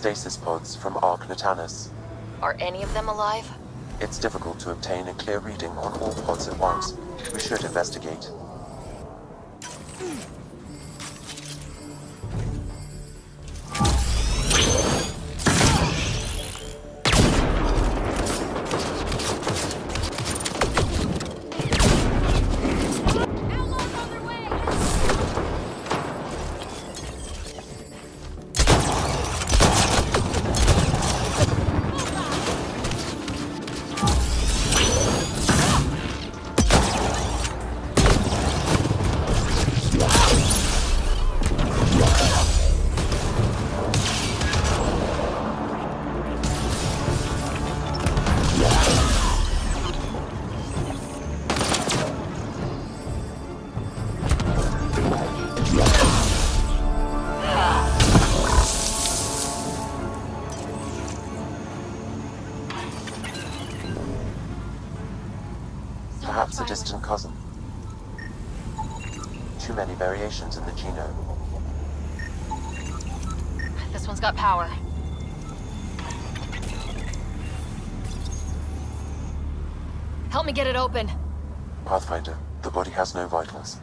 stasis pods from Ark Natanus. Are any of them alive? It's difficult to obtain a clear reading on all pods at once. We should investigate. Perhaps a distant cousin. Too many variations in the genome. This one's got power. Help me get it open. Pathfinder, the body has no vitals.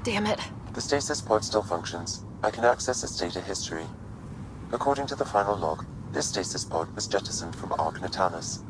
Damn it. The stasis pod still functions. I can access its data history. According to the final log, this stasis pod was jettisoned from Ark Natanus.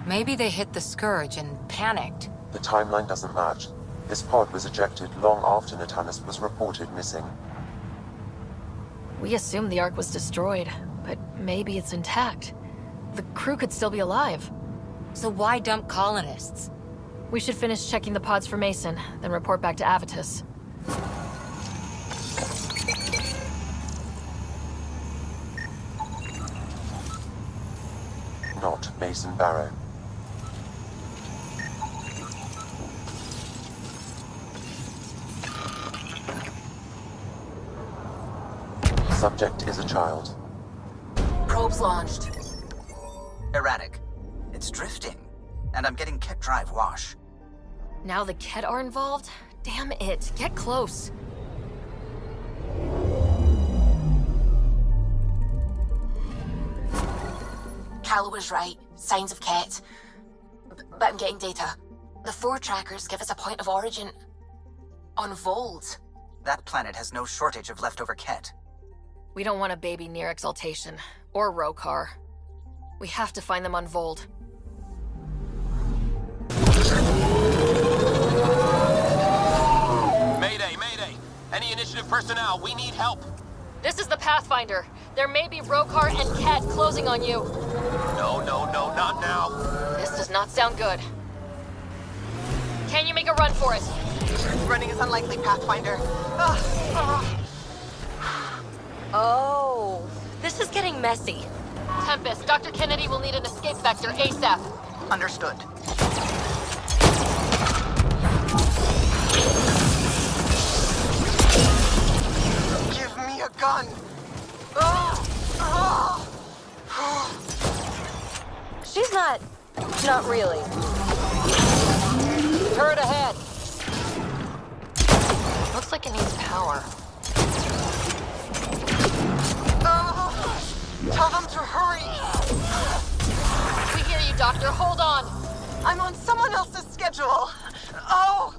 Maybe they hit the Scourge and panicked. The timeline doesn't match. This pod was ejected long after Natanus was reported missing. We assumed the Ark was destroyed, but maybe it's intact. The crew could still be alive. So why dump colonists? We should finish checking the pods for Mason, then report back to Avitus. Not Mason Barrow. Subject is a child. Probes launched. Erratic. It's drifting, and I'm getting Ket drive wash. Now the Ket are involved? Damn it, get close. Calla was right. Signs of Ket. But I'm getting data. The 4 trackers give us a point of origin on Vold. That planet has no shortage of leftover Ket. We don't want a baby near Exaltation, or Rokar. We have to find them on Vold. Mayday, mayday! Any initiative personnel, we need help! This is the Pathfinder. There may be Rokar and Ket closing on you. No, not now! This does not sound good. Can you make a run for it? Running is unlikely, Pathfinder. Oh, this is getting messy. Tempest, Dr. Kennedy will need an escape vector ASAP. Understood. Give me a gun! She's not really. Turret ahead. Looks like it needs power. Tell them to hurry! We hear you, Doctor. Hold on. I'm on someone else's schedule. Oh!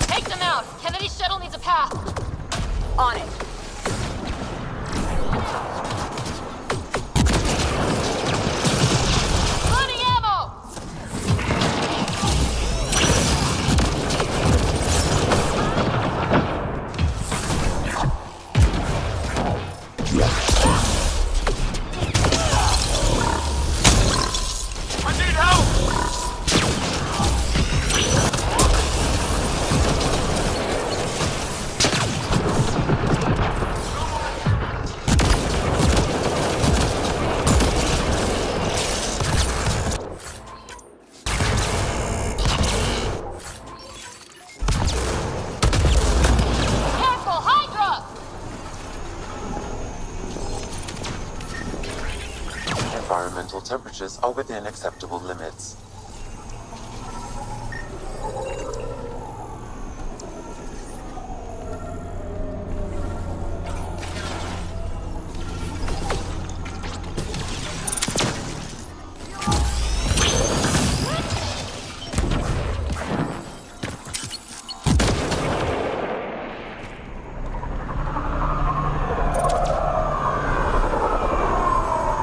Take them out. Kennedy's shuttle needs a path. On it. temperatures are within acceptable limits.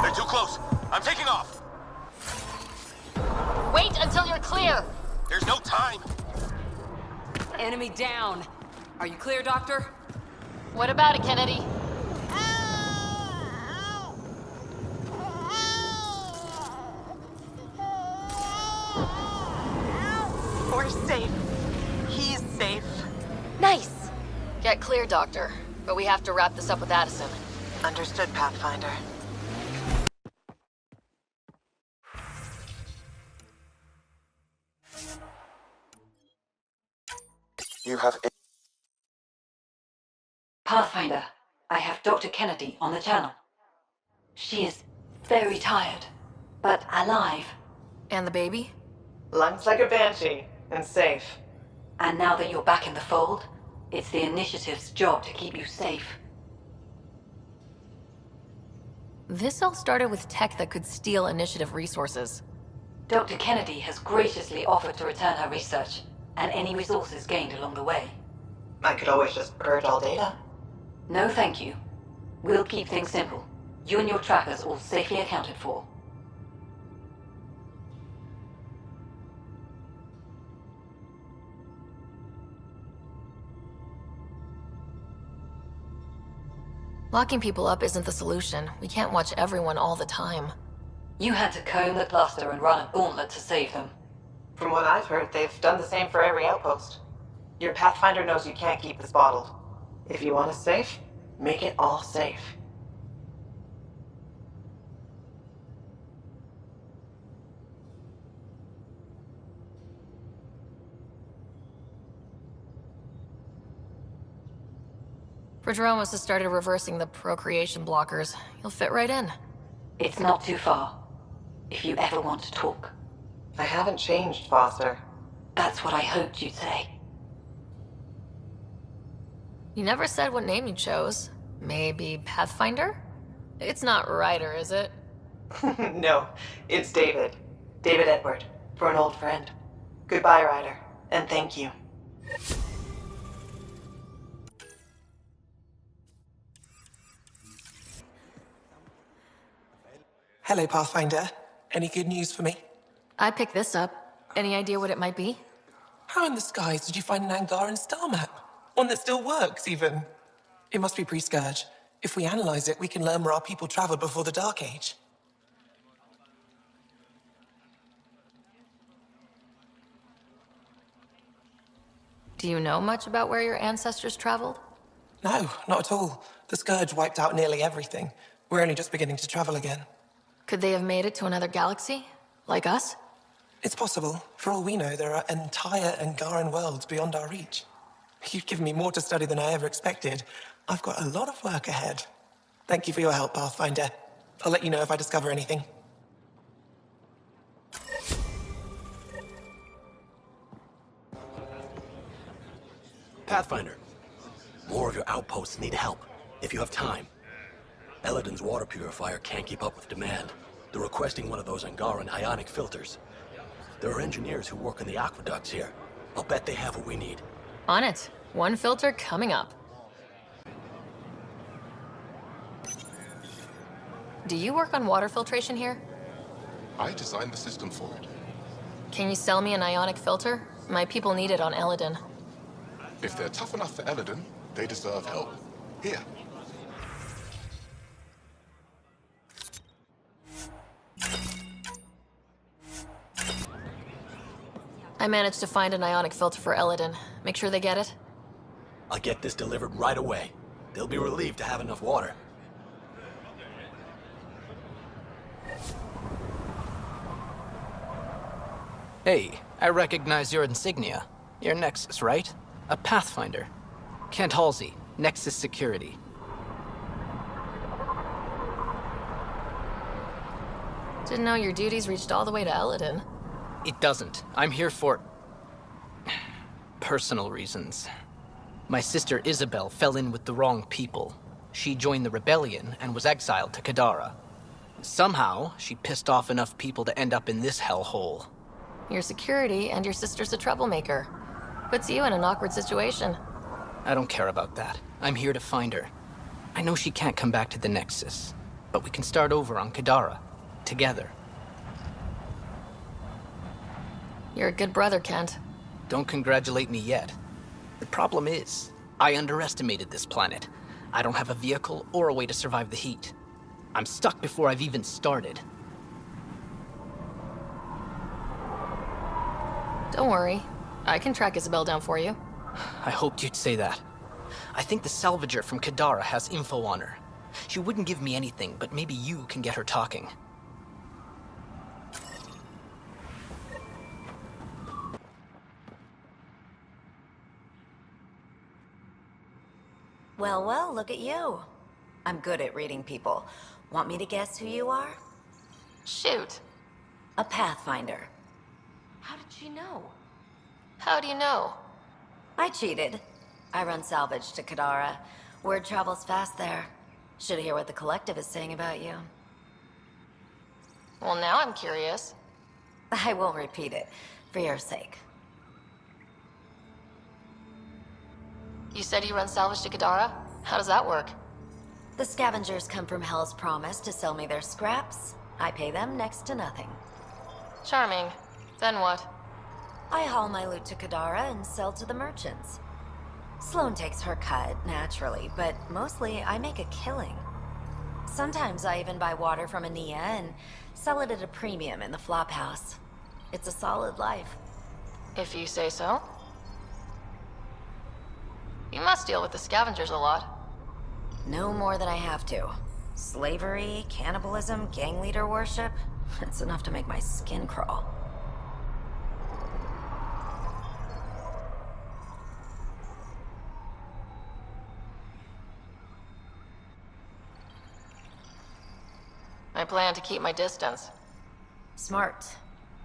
They're too close. I'm taking off. Wait until you're clear! There's no time. Enemy down. Are you clear, Doctor? What about it, Kennedy? We're safe. He's safe. Nice! Get clear, Doctor. But we have to wrap this up with Addison. Understood, Pathfinder. You have Pathfinder, I have Dr. Kennedy on the channel. She is very tired, but alive. And the baby? Lungs like a banshee, and safe. And now that you're back in the fold, it's the Initiative's job to keep you safe. This all started with tech that could steal Initiative resources. Dr. Kennedy has graciously offered to return her research, and any resources gained along the way. I could always just purge all data. No thank you. We'll keep things simple. You and your trackers all safely accounted for. Locking people up isn't the solution. We can't watch everyone all the time. You had to comb the cluster and run a gauntlet to save them. From what I've heard, they've done the same for every outpost. Your Pathfinder knows you can't keep this bottled. If you want us safe, make it all safe. Prodromos has started reversing the procreation blockers. You'll fit right in. It's not too far, if you ever want to talk. I haven't changed, Foster. That's what I hoped you'd say. You never said what name you chose. Maybe Pathfinder? It's not Ryder, is it? No, it's David. David Edward, for an old friend. Goodbye, Ryder, and thank you. Hello, Pathfinder. Any good news for me? I picked this up. Any idea what it might be? How in the skies did you find an Angaran star map? One that still works, even. It must be pre-Scourge. If we analyze it, we can learn where our people traveled before the Dark Age. Do you know much about where your ancestors traveled? No, not at all. The Scourge wiped out nearly everything. We're only just beginning to travel again. Could they have made it to another galaxy? Like us? It's possible. For all we know, there are entire Angaran worlds beyond our reach. You've given me more to study than I ever expected. I've got a lot of work ahead. Thank you for your help, Pathfinder. I'll let you know if I discover anything. Pathfinder, more of your outposts need help, if you have time. Eladin's water purifier can't keep up with demand. They're requesting one of those Angaran ionic filters. There are engineers who work in the aqueducts here. I'll bet they have what we need. On it. One filter coming up. Do you work on water filtration here? I designed the system for it. Can you sell me an ionic filter? My people need it on Eladin. If they're tough enough for Eladin, they deserve help. Here. I managed to find an ionic filter for Eladin. Make sure they get it. I'll get this delivered right away. They'll be relieved to have enough water. Hey, I recognize your insignia. You're Nexus, right? A Pathfinder. Kent Halsey, Nexus Security. Didn't know your duties reached all the way to Eladin. It doesn't. I'm here for personal reasons. My sister Isabel fell in with the wrong people. She joined the rebellion and was exiled to Kadara. Somehow, she pissed off enough people to end up in this hellhole. Your security and your sister's a troublemaker. Puts you in an awkward situation. I don't care about that. I'm here to find her. I know she can't come back to the Nexus, but we can start over on Kadara, together. You're a good brother, Kent. Don't congratulate me yet. The problem is, I underestimated this planet. I don't have a vehicle or a way to survive the heat. I'm stuck before I've even started. Don't worry. I can track Isabel down for you. I hoped you'd say that. I think the salvager from Kadara has info on her. She wouldn't give me anything, but maybe you can get her talking. Well, well, look at you. I'm good at reading people. Want me to guess who you are? Shoot. A Pathfinder. How did she know? How do you know? I cheated. I run salvage to Kadara. Word travels fast there. Should hear what the Collective is saying about you. Well, now I'm curious. I won't repeat it, for your sake. You said you run salvage to Kadara? How does that work? The scavengers come from Hell's Promise to sell me their scraps. I pay them next to nothing. Charming. Then what? I haul my loot to Kadara and sell to the merchants. Sloane takes her cut, naturally, but mostly I make a killing. Sometimes I even buy water from Ania and sell it at a premium in the flop house. It's a solid life. If you say so. You must deal with the scavengers a lot. No more than I have to. Slavery, cannibalism, gang leader worship. It's enough to make my skin crawl. I plan to keep my distance. Smart.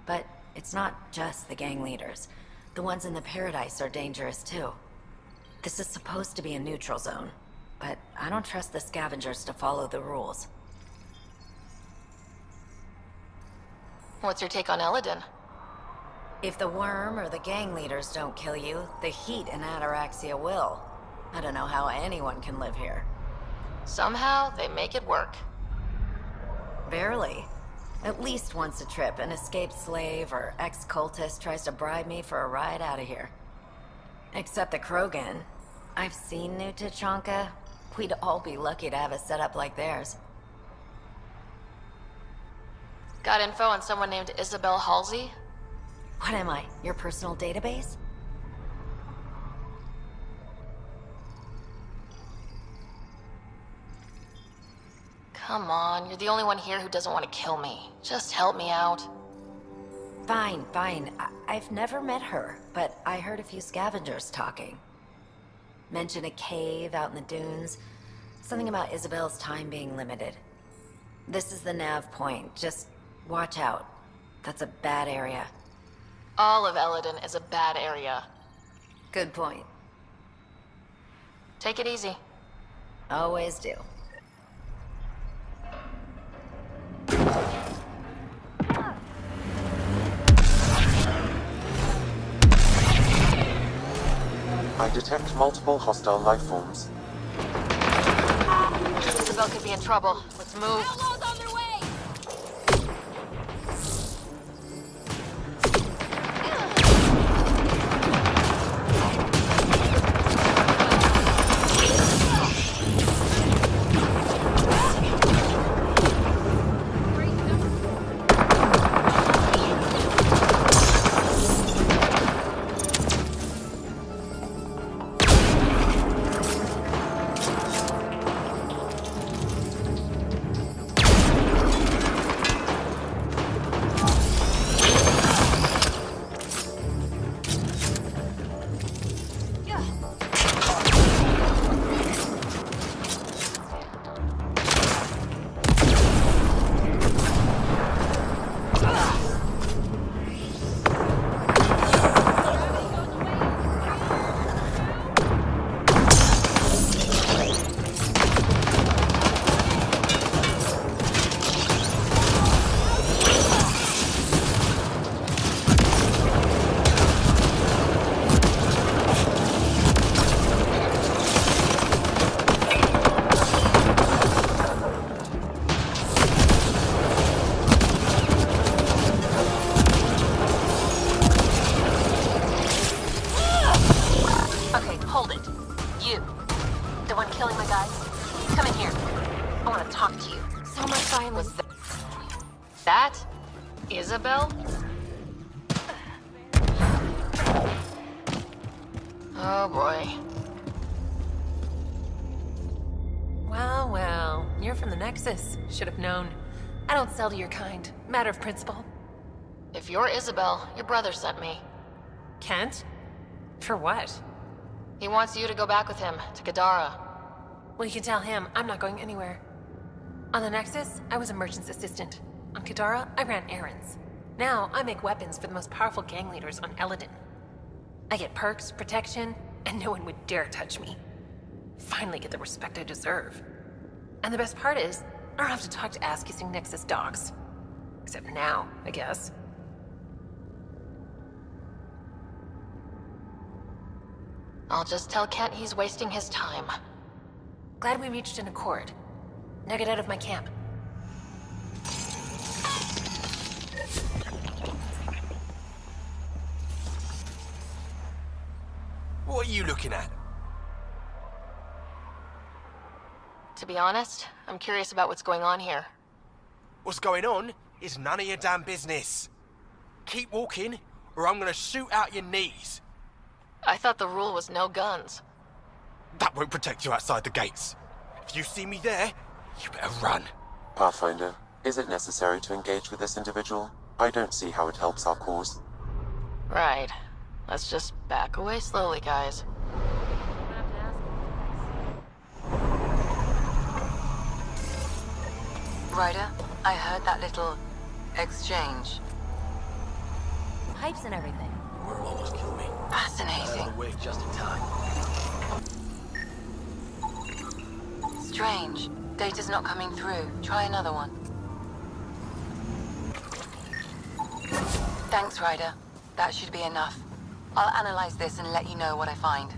But it's not just the gang leaders. The ones in the Paradise are dangerous too. This is supposed to be a neutral zone, but I don't trust the scavengers to follow the rules. What's your take on Eladin? If the worm or the gang leaders don't kill you, the heat in Ataraxia will. I don't know how anyone can live here. Somehow, they make it work. Barely. At least once a trip, an escaped slave or ex-cultist tries to bribe me for a ride out of here. Except the Krogan. I've seen New Tachanka. We'd all be lucky to have a setup like theirs. Got info on someone named Isabel Halsey? What am I, your personal database? Come on, you're the only one here who doesn't want to kill me. Just help me out. Fine, fine. I've never met her, but I heard a few scavengers talking. Mention a cave out in the dunes. Something about Isabel's time being limited. This is the nav point. Just watch out. That's a bad area. All of Eladin is a bad area. Good point. Take it easy. Always do. I detect multiple hostile life forms. Isabel could be in trouble. Let's move. Outlaws on their way! That? Isabel? Oh boy. Well, well. You're from the Nexus. Should have known. I don't sell to your kind. Matter of principle. If you're Isabel, your brother sent me. Kent? For what? He wants you to go back with him, to Kadara. Well, you can tell him I'm not going anywhere. On the Nexus, I was a merchant's assistant. On Kadara, I ran errands. Now, I make weapons for the most powerful gang leaders on Eladin. I get perks, protection, and no one would dare touch me. Finally get the respect I deserve. And the best part is, I don't have to talk to ass-kissing Nexus dogs. Except now, I guess. I'll just tell Kent he's wasting his time. Glad we reached an accord. Now get out of my camp. What are you looking at? To be honest, I'm curious about what's going on here. What's going on is none of your damn business. Keep walking, or I'm gonna shoot out your knees. I thought the rule was no guns. That won't protect you outside the gates. If you see me there, you better run. Pathfinder, is it necessary to engage with this individual? I don't see how it helps our cause. Right. Let's just back away slowly, guys. Ryder, I heard that little exchange. Pipes and everything. Word almost killed me. Fascinating. Out of the way just in time. Strange. Data's not coming through. Try another one. Thanks, Ryder. That should be enough. I'll analyze this and let you know what I find.